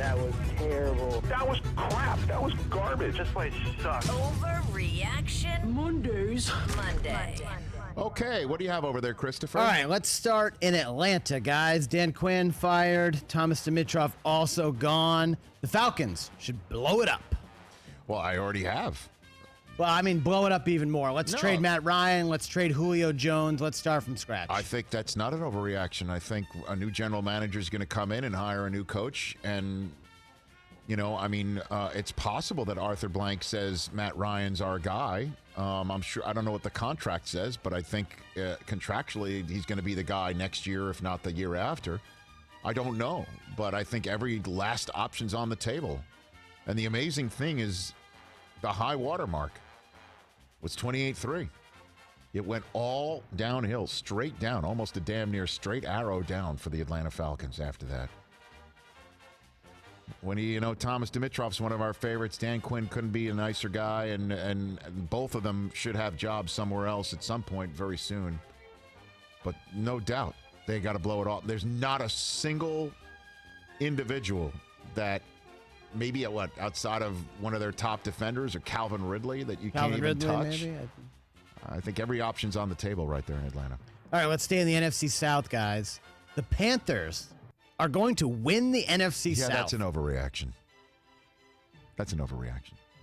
That was terrible. That was crap. That was garbage. This place sucks. Overreaction Monday. Okay, what do you have over there, Christopher? All right, let's start in Atlanta, guys. Dan Quinn fired. Thomas Dimitroff also gone. The Falcons should blow it up. Well, I already have. Well, I mean, blow it up even more. Let's trade Matt Ryan. Let's trade Julio Jones. Let's start from scratch. I think that's not an overreaction. I think a new general manager is going to come in and hire a new coach. And, it's possible that Arthur Blank says Matt Ryan's our guy. I'm sure. I don't know what the contract says, but I think contractually he's going to be the guy next year, if not the year after. I don't know, but I think every last option's on the table. And the amazing thing is the high water mark was 28-3. It went all downhill, straight down, almost a damn near straight arrow down for the Atlanta Falcons after that. When Thomas Dimitroff's one of our favorites. Dan Quinn couldn't be a nicer guy, and both of them should have jobs somewhere else at some point very soon. But no doubt, they got to blow it off. There's not a single individual that maybe outside of one of their top defenders or Calvin Ridley that you can't even touch. Maybe? I think every option's on the table right there in Atlanta. All right, let's stay in the NFC South, guys. The Panthers are going to win the NFC South. Yeah, that's an overreaction.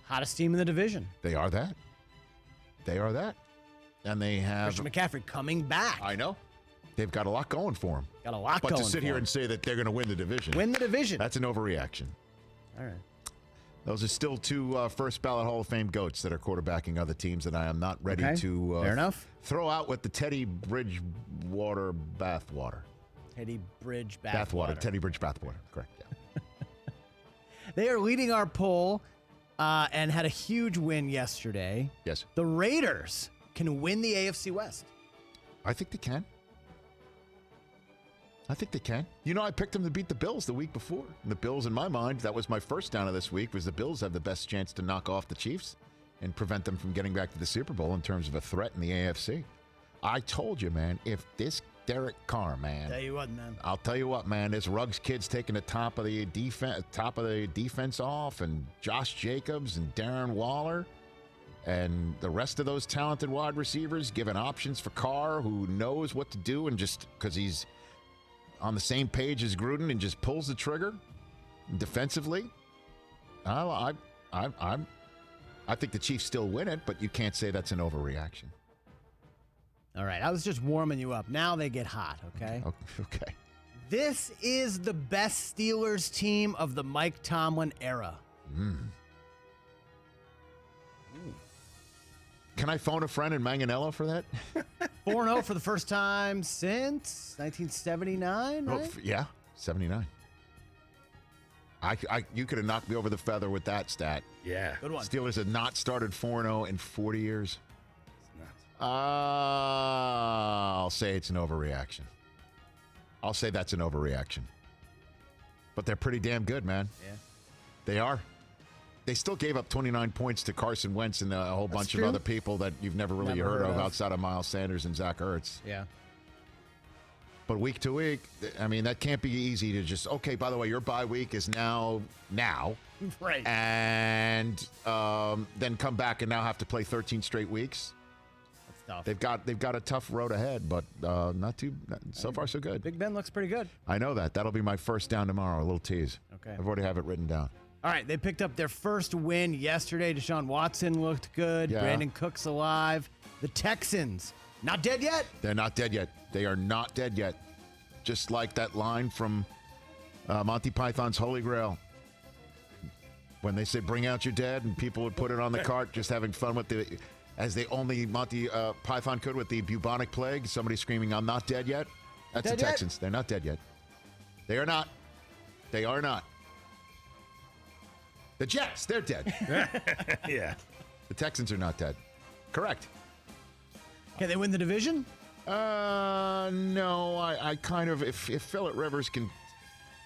Hottest team in the division. They are that. And they have Christian McCaffrey coming back. I know. They've got a lot going for them. But to sit here and say that they're going to win the division. That's an overreaction. All right. Those are still two first ballot Hall of Fame GOATs that are quarterbacking other teams that I am not ready to Fair enough. Throw out with the Teddy Bridgewater bathwater. Teddy Bridge bathwater. Teddy Bridge bathwater. Correct. Yeah. They are leading our poll and had a huge win yesterday. Yes. The Raiders can win the AFC West. I think they can. I picked them to beat the Bills the week before. And the Bills, in my mind, that was my first down of this week, was the Bills have the best chance to knock off the Chiefs and prevent them from getting back to the Super Bowl in terms of a threat in the AFC. I told you, man, if this Derek Carr, man. I'll tell you what, man. This Ruggs kid's taking the top of the defense off, and Josh Jacobs and Darren Waller and the rest of those talented wide receivers giving options for Carr, who knows what to do, and just because he's on the same page as Gruden and just pulls the trigger defensively. I think the Chiefs still win it, but you can't say that's an overreaction. All right, I was just warming you up. Now they get hot, okay? Okay. This is the best Steelers team of the Mike Tomlin era. Can I phone a friend in Manganello for that? 4-0 for the first time since 1979, right? Yeah, 79. You could have knocked me over the feather with that stat. Yeah. Good one. Steelers had not started 4-0 in 40 years. I'll say it's an overreaction. I'll say that's an overreaction. But they're pretty damn good, man. Yeah. They are. They still gave up 29 points to Carson Wentz and a whole bunch of other people that you've never really heard of outside of Miles Sanders and Zach Ertz. Yeah. But week to week, I mean, that can't be easy to just, okay, by the way, your bye week is now. Right. And then come back and now have to play 13 straight weeks. Tough. They've got a tough road ahead, but so far so good. Big Ben looks pretty good. I know that. That'll be my first down tomorrow, a little tease. Okay. I've already have it written down. All right, they picked up their first win yesterday. Deshaun Watson looked good. Yeah. Brandon Cooks alive. The Texans, not dead yet. They're not dead yet. They are not dead yet. Just like that line from Monty Python's Holy Grail. When they say, bring out your dead, and people would put it on the cart, just having fun with as they only Monty Python could with the bubonic plague. Somebody screaming, I'm not dead yet. That's the Texans. They're not dead yet. They are not. They are not. The Jets, they're dead. Yeah. The Texans are not dead. Correct. Can they win the division? No. I kind of, if Phillip Rivers can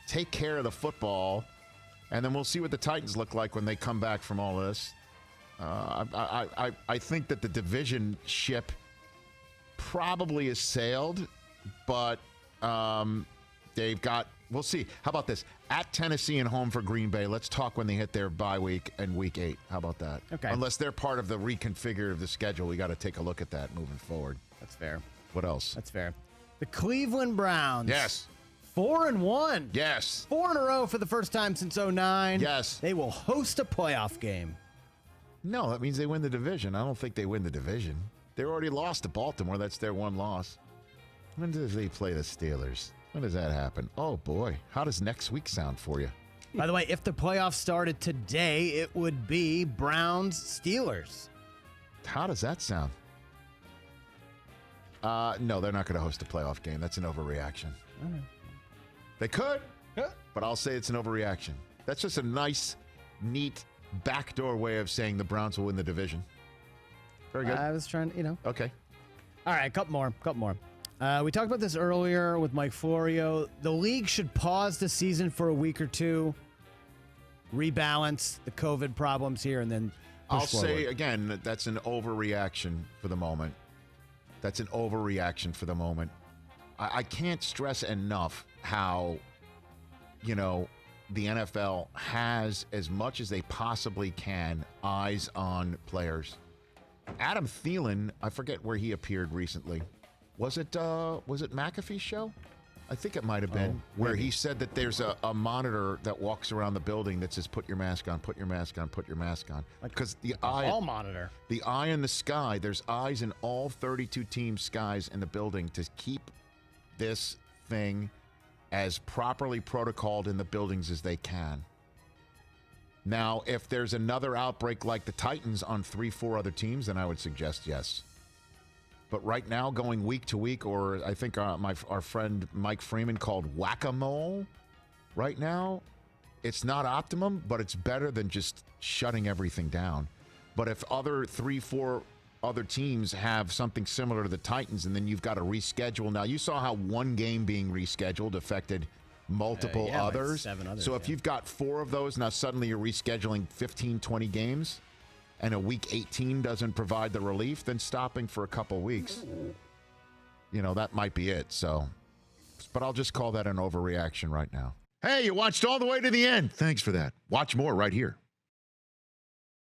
take care of the football, and then we'll see what the Titans look like when they come back from all this. I think that the division ship probably has sailed, but they've got We'll see. How about this? At Tennessee and home for Green Bay. Let's talk when they hit their bye week and week 8. How about that? Okay. Unless they're part of the reconfigure of the schedule, we got to take a look at that moving forward. That's fair. What else? That's fair. The Cleveland Browns. Yes. 4-1. Yes. 4 in a row for the first time since 2009. Yes. They will host a playoff game. No, that means they win the division. I don't think they win the division. They already lost to Baltimore. That's their one loss. When do they play the Steelers? When does that happen? Oh, boy. How does next week sound for you? By the way, if the playoffs started today, it would be Browns-Steelers. How does that sound? No, they're not going to host a playoff game. That's an overreaction. All right. They could, but I'll say it's an overreaction. That's just a nice, neat, backdoor way of saying the Browns will win the division. Very good. I was trying, Okay. All right, couple more. We talked about this earlier with Mike Florio. The league should pause the season for a week or two, rebalance the COVID problems here, and then push I'll forward. say again that that's an overreaction for the moment. That's an overreaction for the moment. I can't stress enough how, the NFL has, as much as they possibly can, eyes on players. Adam Thielen, I forget where he appeared recently. Was it McAfee's show? I think it might have been, where he said that there's a monitor that walks around the building that says, put your mask on, put your mask on, put your mask on. Because the eye monitor. The eye in the sky, there's eyes in all 32 team skies in the building to keep this thing as properly protocoled in the buildings as they can. Now, if there's another outbreak like the Titans on 3-4 other teams, then I would suggest yes. But right now, going week to week, or I think our friend Mike Freeman called whack-a-mole, right now, it's not optimum, but it's better than just shutting everything down. But if other 3-4 other teams have something similar to the Titans, and then you've got to reschedule. Now, you saw how one game being rescheduled affected multiple others. Like 7 others. So if you've got 4 of those, now suddenly you're rescheduling 15, 20 games, and a week 18 doesn't provide the relief, then stopping for a couple weeks, that might be it. So, but I'll just call that an overreaction right now. Hey, you watched all the way to the end. Thanks for that. Watch more right here.